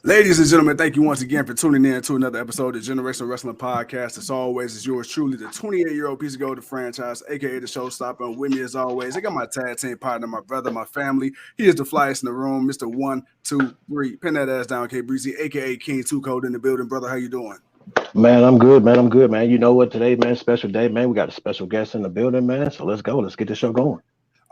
Ladies and gentlemen, thank you once again for tuning in to another episode of the Generational Wrestling Podcast. As always, is yours truly, the 28-year-old piece of gold of the franchise, aka the showstopper. And with me, as always, I got my tag team partner, my brother, my family. He is the flyest in the room, Mr. 123. Pin that ass down, K Breezy, aka King Two Code in the building, brother. How you doing? Man, I'm good, man. I'm good, man. You know what? Today, man, special day, man. We got a special guest in the building, man. So let's go. Let's get the show going.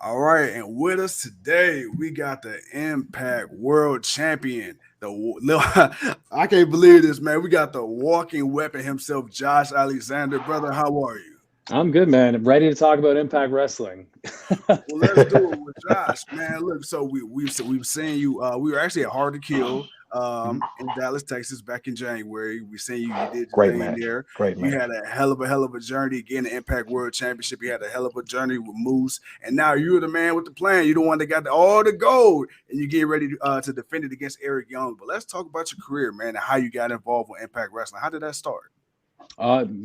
All right, and with us today, we got the Impact World Champion. I can't believe this, man. We got the walking weapon himself, Josh Alexander. Brother, how are you? I'm good, man. I'm ready to talk about Impact Wrestling. Well, let's do it with Josh, man. Look, so we've seen you. We were actually at Hard to Kill in Dallas, Texas, back in January. We seen you. You did your Great thing match. there. Great You match. had a hell of a journey again. The Impact World Championship. You had a hell of a journey with Moose, and now you're the man with the plan. You're the one that got all the gold, and you get ready to defend it against Eric Young. But let's talk about your career, man, and how you got involved with Impact Wrestling. How did that start?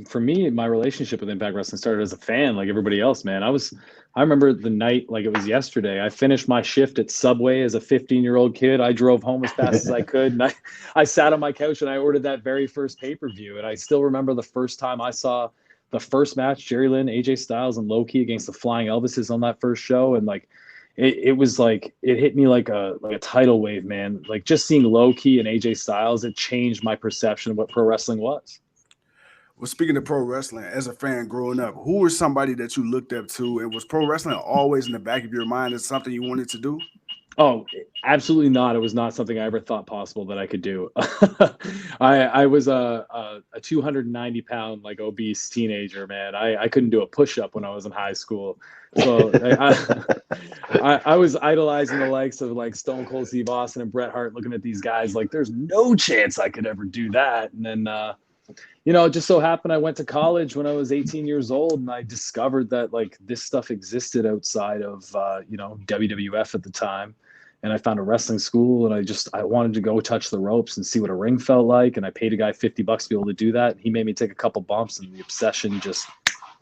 For me, my relationship with Impact Wrestling started as a fan, like everybody else, man. I remember the night like it was yesterday. I finished my shift at Subway as a 15-year-old kid. I drove home as fast as I could, and I sat on my couch and I ordered that very first pay-per-view. And I still remember the first time I saw the first match, Jerry Lynn, AJ Styles, and Low Ki against the Flying Elvises on that first show, and like. It was like it hit me like a tidal wave, man. Like just seeing Low Ki and AJ Styles, it changed my perception of what pro wrestling was. Well, speaking of pro wrestling, as a fan growing up, who was somebody that you looked up to, and was pro wrestling always in the back of your mind as something you wanted to do? Oh, absolutely not. It was not something I ever thought possible that I could do. I was a 290-pound like obese teenager, man. I couldn't do a push-up when I was in high school. So I was idolizing the likes of like Stone Cold Steve Austin and Bret Hart, looking at these guys like there's no chance I could ever do that. And then it just so happened I went to college when I was 18 years old, and I discovered that like this stuff existed outside of WWF at the time. And I found a wrestling school, and I wanted to go touch the ropes and see what a ring felt like. And I paid a guy $50 to be able to do that. He made me take a couple bumps, and the obsession just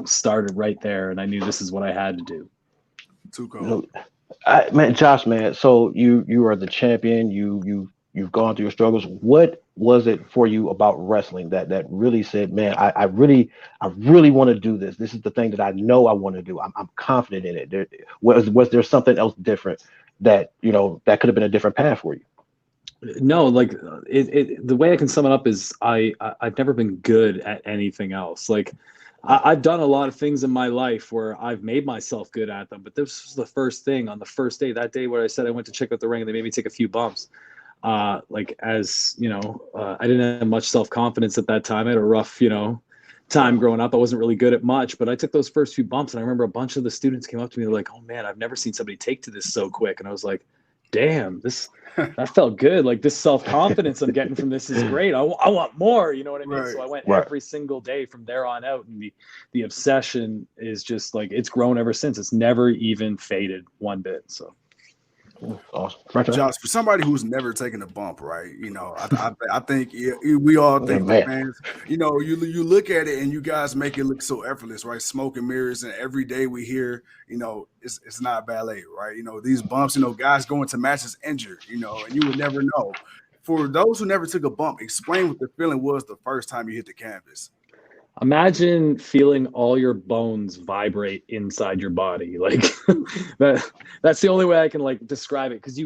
started right there. And I knew this is what I had to do. Too cool. Man, Josh, man. So you are the champion. You've gone through your struggles. What was it for you about wrestling that really said, man, I really want to do this. This is the thing that I know I want to do. I'm confident in it. Was there something else different that that could have been a different path for you? No, like the way I can sum it up is I've never been good at anything else. Like I've done a lot of things in my life where I've made myself good at them, but this was the first thing on the first day, that day where I said I went to check out the ring and they made me take a few bumps. I didn't have much self-confidence at that time. I had a rough, time growing up. I wasn't really good at much, but I took those first few bumps, and I remember a bunch of the students came up to me like, "Oh man, I've never seen somebody take to this so quick." And I was like, "Damn, that felt good. Like this self-confidence I'm getting from this is great. I want more." You know what I mean? Right. So I went Right. every single day from there on out, and the obsession is just like it's grown ever since. It's never even faded one bit. So. Awesome. Josh, for somebody who's never taken a bump, right? I think we all think the Man. fans. You look at it and you guys make it look so effortless, right? Smoke and mirrors, and every day we hear, it's not ballet, right? These bumps, guys going to matches injured, and you would never know. For those who never took a bump, explain what the feeling was the first time you hit the canvas. Imagine feeling all your bones vibrate inside your body. Like that's the only way I can like describe it. Cause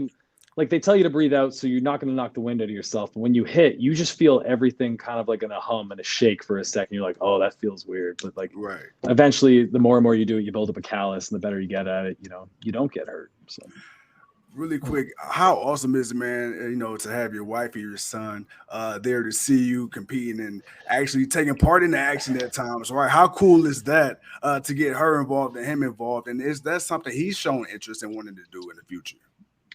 they tell you to breathe out, so you're not going to knock the wind out of yourself. But when you hit, you just feel everything kind of like in a hum and a shake for a second. You're like, oh, that feels weird. But like Right. eventually the more and more you do it, you build up a callus, and the better you get at it, you don't get hurt. So. Really quick, how awesome is it, man, to have your wife and your son there to see you competing and actually taking part in the action at times, right? How cool is that to get her involved and him involved? And is that something he's shown interest in wanting to do in the future?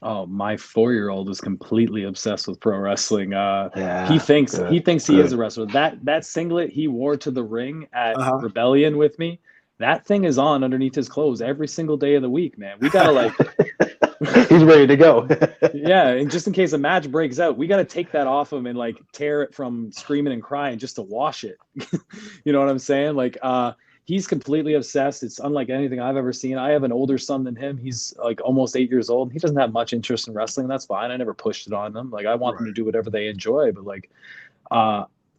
Oh, my 4-year-old is completely obsessed with pro wrestling. Yeah, he thinks good, he thinks he good. is a wrestler. That singlet he wore to the ring at Uh-huh. Rebellion with me, that thing is on underneath his clothes every single day of the week, man. We gotta like He's ready to go. yeah, and just in case a match breaks out, we gotta take that off him and like tear it from screaming and crying just to wash it. You know what I'm saying? Like he's completely obsessed. It's unlike anything I've ever seen. I have an older son than him. He's like almost 8 years old. He doesn't have much interest in wrestling. That's fine. I never pushed it on them. Like I want them to do whatever they enjoy, but like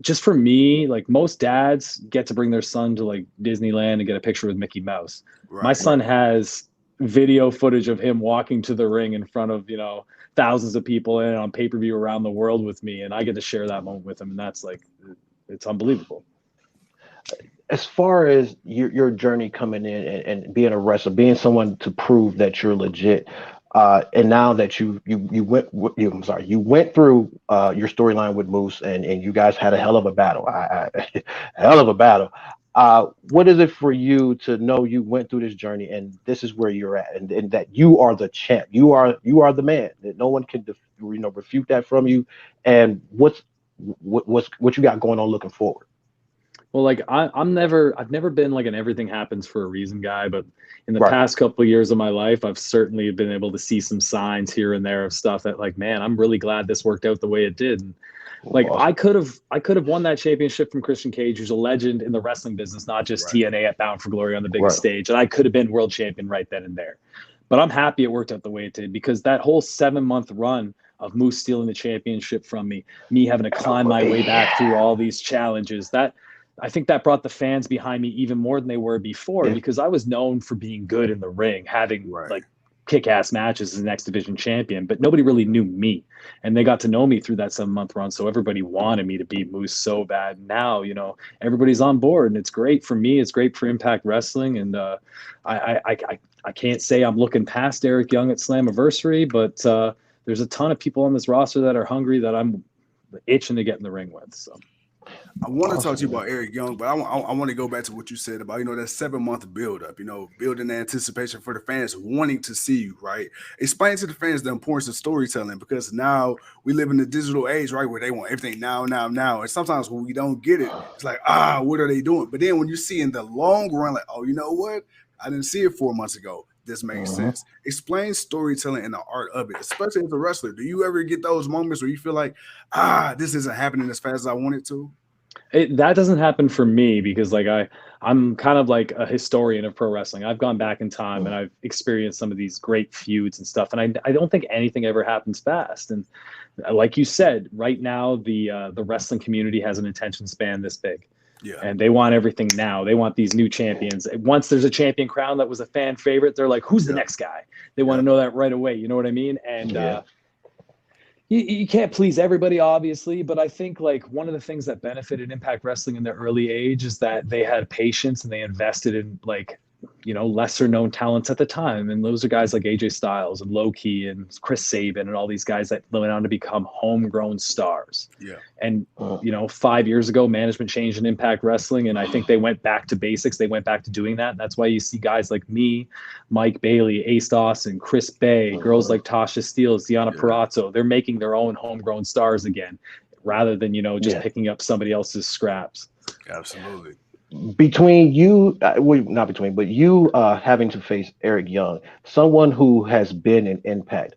just for me, like most dads get to bring their son to like Disneyland and get a picture with Mickey Mouse. My son has video footage of him walking to the ring in front of, thousands of people and on pay-per-view around the world with me. And I get to share that moment with him. And that's like, it's unbelievable. As far as your journey coming in and being a wrestler, being someone to prove that you're legit, and now that you went through your storyline with Moose and you guys had a hell of a battle, hell of a battle. What is it for you to know you went through this journey and this is where you're at, and that you are the champ, you are the man, that no one can refute that from you, and what you got going on looking forward? Well, like I've never been like an everything happens for a reason guy, but in the past couple of years of my life, I've certainly been able to see some signs here and there of stuff that like, man, I'm really glad this worked out the way it did. And like awesome. I could have won that championship from Christian Cage, who's a legend in the wrestling business, not just TNA at Bound for Glory on the biggest stage. And I could have been world champion right then and there. But I'm happy it worked out the way it did, because that whole 7-month run of Moose stealing the championship from me having to climb my way back through all these challenges, I think that brought the fans behind me even more than they were before, because I was known for being good in the ring, having like kick-ass matches as an X Division champion, but nobody really knew me. And they got to know me through that 7-month run. So everybody wanted me to beat Moose so bad. Now, everybody's on board, and it's great for me. It's great for Impact Wrestling. And I can't say I'm looking past Eric Young at Slammiversary, but there's a ton of people on this roster that are hungry that I'm itching to get in the ring with. So I want to talk to you about Eric Young, but I want to go back to what you said about, that 7-month build-up, building the anticipation for the fans wanting to see you, right? Explain to the fans the importance of storytelling, because now we live in the digital age, right, where they want everything now. And sometimes when we don't get it, it's like, what are they doing? But then when you see in the long run, like, oh, you know what? I didn't see it 4 months ago. This makes sense. Explain storytelling and the art of it, especially as a wrestler. Do you ever get those moments where you feel like, this isn't happening as fast as I want it to? That doesn't happen for me, because like I'm kind of like a historian of pro wrestling. I've gone back in time and I've experienced some of these great feuds and stuff. And I don't think anything ever happens fast. And like you said, right now, the wrestling community has an attention span this big. Yeah. And they want everything now. They want these new champions. Once there's a champion crown that was a fan favorite, they're like, who's the next guy? They want to know that right away. You know what I mean? And you can't please everybody, obviously, but I think like one of the things that benefited Impact Wrestling in the early age is that they had patience and they invested in like, lesser known talents at the time. And those are guys like AJ Styles and Low-Key and Chris Sabin and all these guys that went on to become homegrown stars. Yeah. And, 5 years ago, management changed in Impact Wrestling. And I think they went back to basics. They went back to doing that. That's why you see guys like me, Mike Bailey, Ace Dawson, Chris Bay, girls like Tasha Steele, Deanna Parazzo. They're making their own homegrown stars again, rather than, just picking up somebody else's scraps. Absolutely. Between you, not between, but you having to face Eric Young, someone who has been in Impact,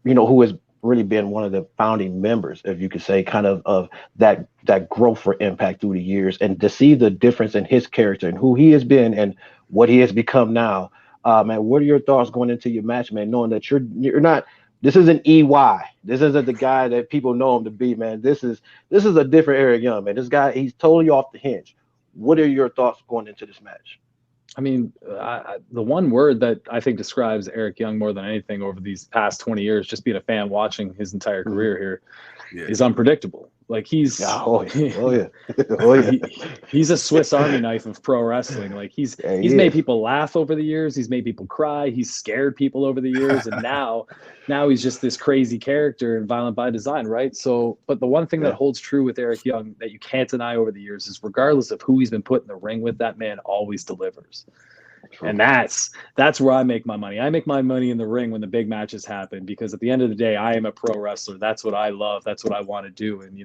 who has really been one of the founding members, if you could say, kind of that growth for Impact through the years, and to see the difference in his character and who he has been and what he has become now, man, what are your thoughts going into your match, man, knowing that you're not, this isn't EY, this isn't the guy that people know him to be, man. This is a different Eric Young, man. This guy, he's totally off the hinge. What are your thoughts going into this match? I mean, the one word that I think describes Eric Young more than anything over these past 20 years, just being a fan watching his entire career here, is unpredictable. Like he's he's a Swiss Army knife of pro wrestling. Like he's made people laugh over the years. He's made people cry. He's scared people over the years. And now he's just this crazy character and violent by design, right? So, but the one thing that holds true with Eric Young that you can't deny over the years is regardless of who he's been put in the ring with, that man always delivers. True. And that's where I make my money. I make my money in the ring when the big matches happen, because at the end of the day, I am a pro wrestler. That's what I love. That's what I want to do. And,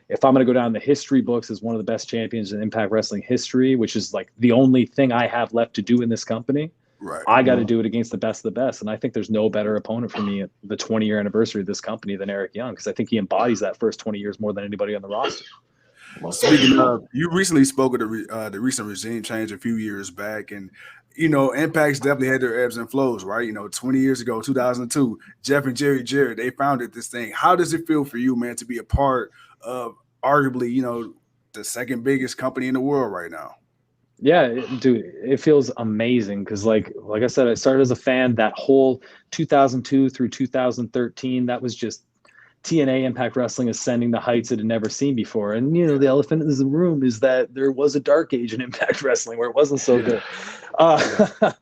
if I'm going to go down the history books as one of the best champions in Impact Wrestling history, which is like the only thing I have left to do in this company, I got to do it against the best of the best. And I think there's no better opponent for me at the 20-year anniversary of this company than Eric Young, because I think he embodies that first 20 years more than anybody on the roster. Speaking of, you recently spoke of the recent regime change a few years back, and Impact's definitely had their ebbs and flows, right? 20 years ago, 2002, Jeff and Jerry Jarrett, they founded this thing. How does it feel for you, man, to be a part of arguably, the second biggest company in the world right now? Yeah, dude, it feels amazing because like I said, I started as a fan. That whole 2002 through 2013, that was just TNA Impact Wrestling ascending the heights it had never seen before. And the elephant in the room is that there was a dark age in Impact Wrestling where it wasn't so good. But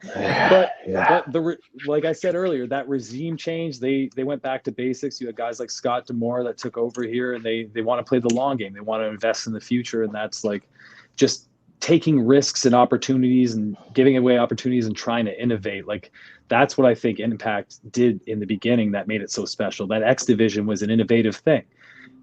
like I said earlier, that regime change, they went back to basics. You had guys like Scott D'Amore that took over here, and they want to play the long game. They want to invest in the future, and that's like just taking risks and opportunities and giving away opportunities and trying to innovate. Like that's what I think Impact did in the beginning that made it so special. That X division was an innovative thing.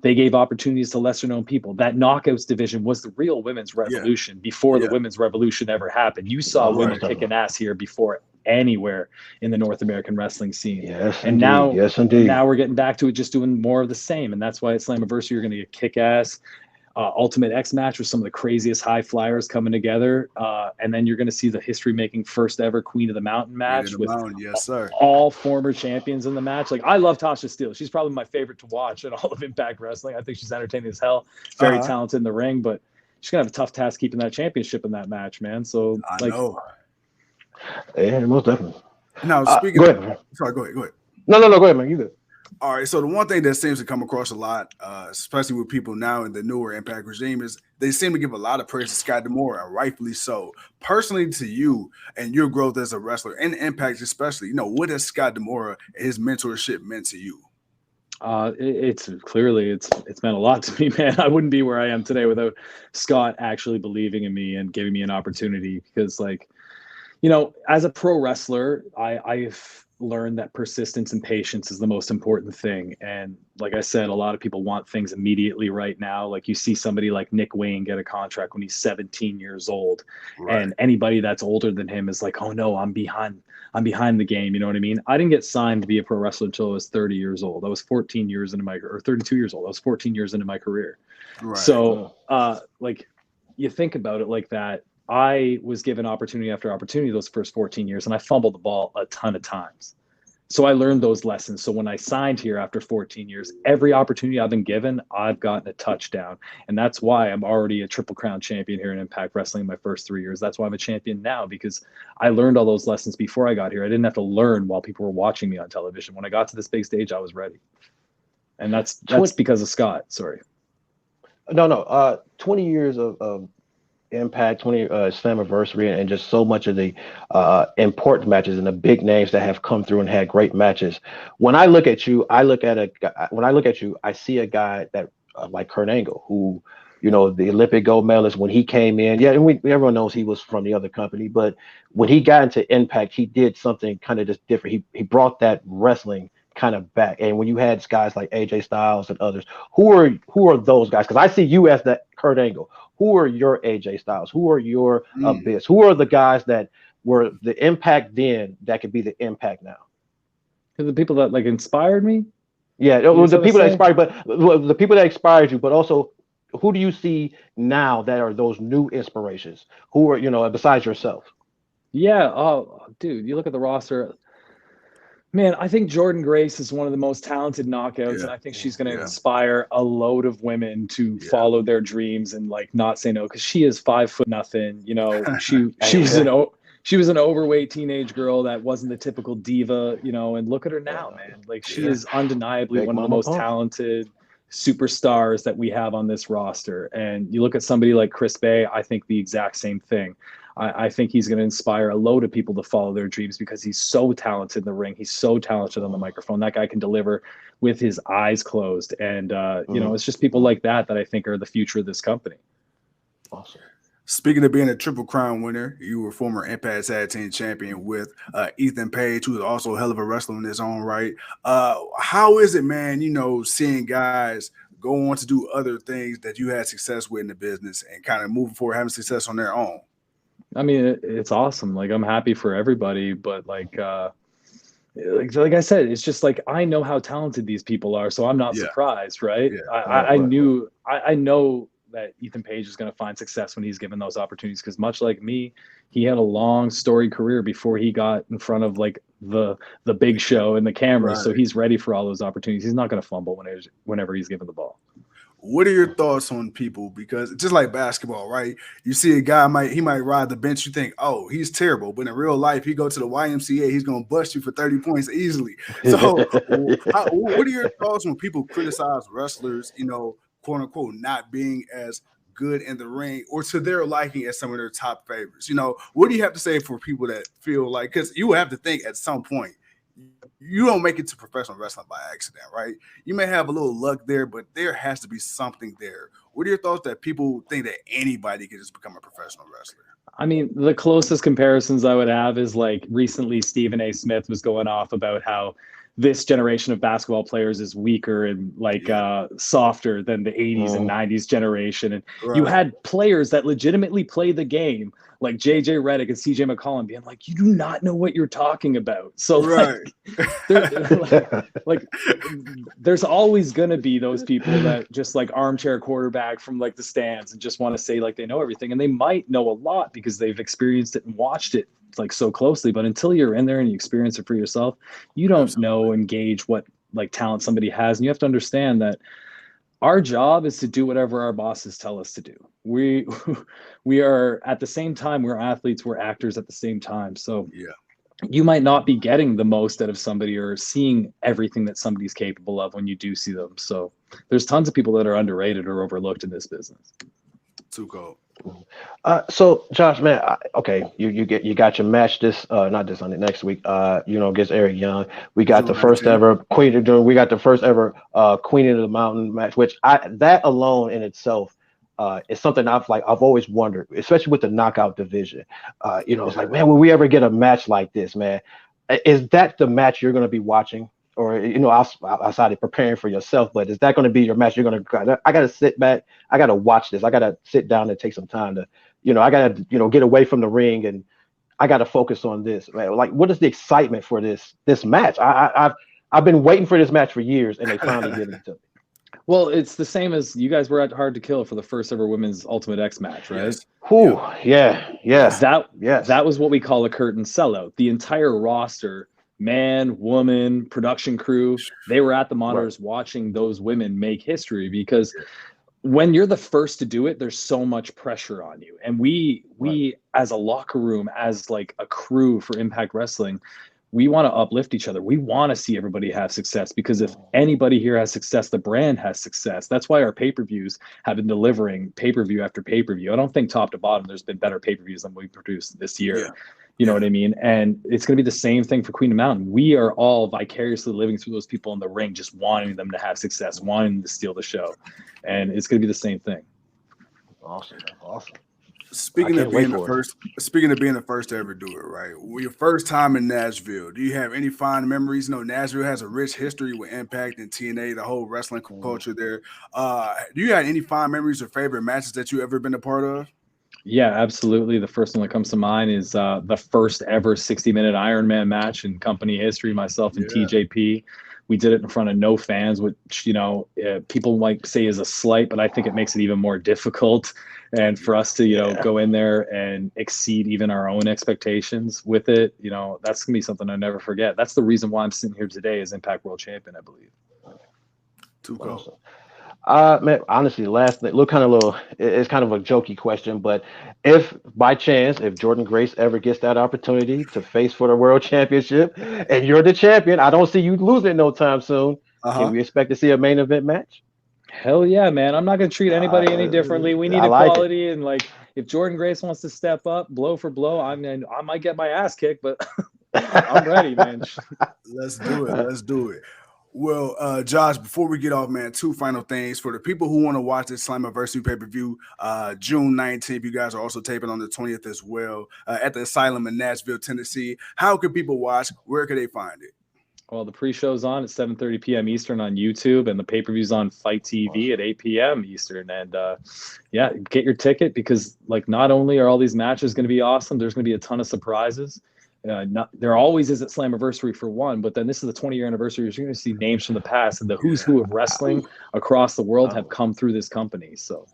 They gave opportunities to lesser known people. That Knockouts division was the real women's revolution before the women's revolution ever happened. You saw women kicking ass here before anywhere in the North American wrestling scene. Yes, and indeed. Now we're getting back to it, just doing more of the same. And that's why at Slammiversary, you're going to get kick ass. Ultimate X match with some of the craziest high flyers coming together. And then you're going to see the history-making first ever Queen of the Mountain match with yes, sir. all former champions in the match. Like, I love Tasha Steelz. She's probably my favorite to watch in all of Impact Wrestling. I think she's entertaining as hell, very talented in the ring, but she's going to have a tough task keeping that championship in that match, man. So, I know. Yeah, most definitely. Now, speaking go of... ahead. Sorry, go ahead. No, go ahead, man. You good. All right, so the one thing that seems to come across a lot, especially with people now in the newer Impact regime, is they seem to give a lot of praise to Scott D'Amore, and rightfully so. Personally, to you and your growth as a wrestler, and Impact especially, what has Scott D'Amore and his mentorship meant to you? It's meant a lot to me, man. I wouldn't be where I am today without Scott actually believing in me and giving me an opportunity. Because, as a pro wrestler, I've learned that persistence and patience is the most important thing. And like I said, a lot of people want things immediately right now. Like you see somebody like Nick Wayne get a contract when he's 17 years old. Right. And anybody that's older than him is like, oh no, I'm behind the game. You know what I mean? I didn't get signed to be a pro wrestler until I was 30 years old. I was 14 years into or 32 years old. I was 14 years into my career. Right. So you think about it like that. I was given opportunity after opportunity those first 14 years, and I fumbled the ball a ton of times. So I learned those lessons. So when I signed here after 14 years, every opportunity I've been given, I've gotten a touchdown. And that's why I'm already a Triple Crown champion here in Impact Wrestling in my first 3 years. That's why I'm a champion now, because I learned all those lessons before I got here. I didn't have to learn while people were watching me on television. When I got to this big stage, I was ready. And that's because of Scott. Sorry. No. 20 years of Impact, 20 Slammiversary, and just so much of the important matches and the big names that have come through and had great matches. When I look at you, I see a guy that like Kurt Angle, who, the Olympic gold medalist, when he came in, and everyone knows he was from the other company, but when he got into Impact, he did something kind of just different. He brought that wrestling kind of back. And when you had guys like AJ Styles and others, who are those guys? Because I see you as that Kurt Angle. Who are your AJ Styles? Who are your Abyss? Who are the guys that were the Impact then that could be the Impact now? The people that inspired me? Yeah, the people that inspired, but the people that inspired you, but also who do you see now that are those new inspirations? Who are, besides yourself? Yeah. Oh, dude, you look at the roster. Man, I think Jordan Grace is one of the most talented knockouts, and I think she's going to inspire a load of women to follow their dreams and not say no, because she is 5'0". She was an overweight teenage girl that wasn't the typical diva, and look at her now, man. She is undeniably one of the most talented superstars that we have on this roster. And you look at somebody like Chris Bay, I think the exact same thing. I think he's going to inspire a load of people to follow their dreams because he's so talented in the ring. He's so talented on the microphone. That guy can deliver with his eyes closed. And, it's just people like that I think are the future of this company. Awesome. Speaking of being a Triple Crown winner, you were former Impact Tag Team Champion with Ethan Page, who is also a hell of a wrestler in his own right. How is it, man, seeing guys go on to do other things that you had success with in the business and kind of moving forward, having success on their own? I mean, it's awesome. I'm happy for everybody, but like I said, it's just I know how talented these people are, so I'm not surprised, right? Yeah. I know that Ethan Page is going to find success when he's given those opportunities. Because much like me, he had a long storied career before he got in front of like the big show and the cameras. Right. So he's ready for all those opportunities. He's not going to fumble whenever he's given the ball. What are your thoughts on people? Because just like basketball, right? You see a guy might ride the bench. You think, oh, he's terrible, but in real life, he go to the YMCA, he's gonna bust you for 30 points easily. So, what are your thoughts when people criticize wrestlers? You know, quote unquote, not being as good in the ring or to their liking as some of their top favorites. You know, what do you have to say for people that feel like? Because you have to think at some point, you don't make it to professional wrestling by accident, right? You may have a little luck there, but there has to be something there. What are your thoughts that people think that anybody can just become a professional wrestler? I mean, the closest comparisons I would have is like recently Stephen A. Smith was going off about how this generation of basketball players is weaker and like softer than the 80s and 90s generation. And you had players that legitimately play the game, like JJ Redick and CJ McCollum, being like, you do not know what you're talking about. So like there's always going to be those people that just like armchair quarterback from like the stands and just want to say like they know everything. And they might know a lot because they've experienced it and watched it like so closely, but until you're in there and you experience it for yourself, you don't know and gauge what like talent somebody has. And you have to understand that our job is to do whatever our bosses tell us to do. We are at the same time, we're athletes, we're actors at the same time. So you might not be getting the most out of somebody or seeing everything that somebody's capable of when you do see them. So there's tons of people that are underrated or overlooked in this business. Too cold. So Josh, man, okay, you got your match not this Sunday, next week. Against Eric Young. We got the first ever Queen of the Mountain match, which that alone in itself is something I've always wondered, especially with the knockout division. It's like, man, will we ever get a match like this, man? Is that the match you're going to be watching? Or, outside of preparing for yourself, but is that going to be your match? I got to sit back. I got to watch this. I got to sit down and take some time to, I got to, get away from the ring and I got to focus on this, man. Like, what is the excitement for this match? I've been waiting for this match for years and they finally give it to me. Well, it's the same as you guys were at Hard to Kill for the first ever women's Ultimate X match, right? Yes. That was what we call a curtain sellout. The entire roster, man, woman, production crew, they were at the monitors watching those women make history, because when you're the first to do it, there's so much pressure on you. And we as a locker room, as like a crew for Impact Wrestling, we want to uplift each other. We want to see everybody have success, because if anybody here has success, the brand has success. That's why our pay-per-views have been delivering pay-per-view after pay-per-view. I don't think top to bottom there's been better pay-per-views than we produced this year. Yeah. You know what I mean? And it's going to be the same thing for Queen of Mountain. We are all vicariously living through those people in the ring, just wanting them to have success, wanting them to steal the show. And it's going to be the same thing. Awesome. Speaking of being the first to ever do it, right? Well, your first time in Nashville, do you have any fond memories? Nashville has a rich history with Impact and TNA, the whole wrestling culture there. Do you have any fond memories or favorite matches that you ever been a part of? Yeah, absolutely. The first one that comes to mind is the first ever 60-minute Iron Man match in company history, myself and TJP. We did it in front of no fans, which, people might say is a slight, but I think it makes it even more difficult. And for us to, go in there and exceed even our own expectations with it, that's going to be something I'll never forget. That's the reason why I'm sitting here today as Impact World Champion, I believe. Too cool. Man, honestly, it's kind of a jokey question, but if by chance, if Jordan Grace ever gets that opportunity to face for the world championship and you're the champion, I don't see you losing no time soon. Can we expect to see a main event match? Hell yeah, man. I'm not going to treat anybody any differently. We need equality. And if Jordan Grace wants to step up blow for blow, I might get my ass kicked, but I'm ready, man. Let's do it. Well, Josh, before we get off, man, two final things for the people who want to watch this Slammiversary pay-per-view, June 19th. You guys are also taping on the 20th as well at the Asylum in Nashville, Tennessee. How can people watch? Where can they find it? Well, the pre-show's on at 7:30 p.m. Eastern on YouTube, and the pay-per-view's on Fight TV at 8 p.m. Eastern. And get your ticket, because not only are all these matches going to be awesome, there's going to be a ton of surprises. There always is at Slammiversary for one, but then this is the 20-year anniversary. You're going to see names from the past, and the who's who of wrestling across the world have come through this company. So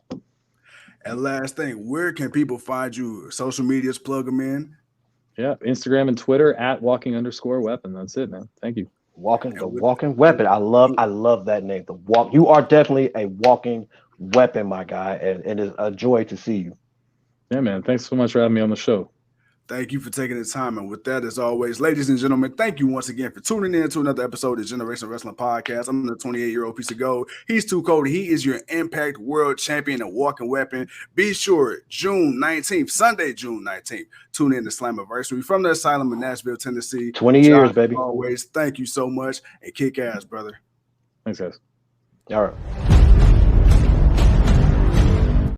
And last thing, where can people find you? Social medias, plug them in. Yeah, Instagram and Twitter at walking_weapon. That's it, man. Thank you. Walking weapon. I love that name. The walk. You are definitely a walking weapon, my guy, and it's a joy to see you. Yeah, man. Thanks so much for having me on the show. Thank you for taking the time. And with that, as always, ladies and gentlemen, thank you once again for tuning in to another episode of Generation Wrestling Podcast. I'm the 28-year-old piece of gold. He's Too Cold. He is your Impact World Champion and walking weapon. Be sure, June 19th, Sunday, June 19th, tune in to Slammiversary from the Asylum in Nashville, Tennessee. 20 years, baby. Always, thank you so much and kick ass, brother. Thanks, guys. All right.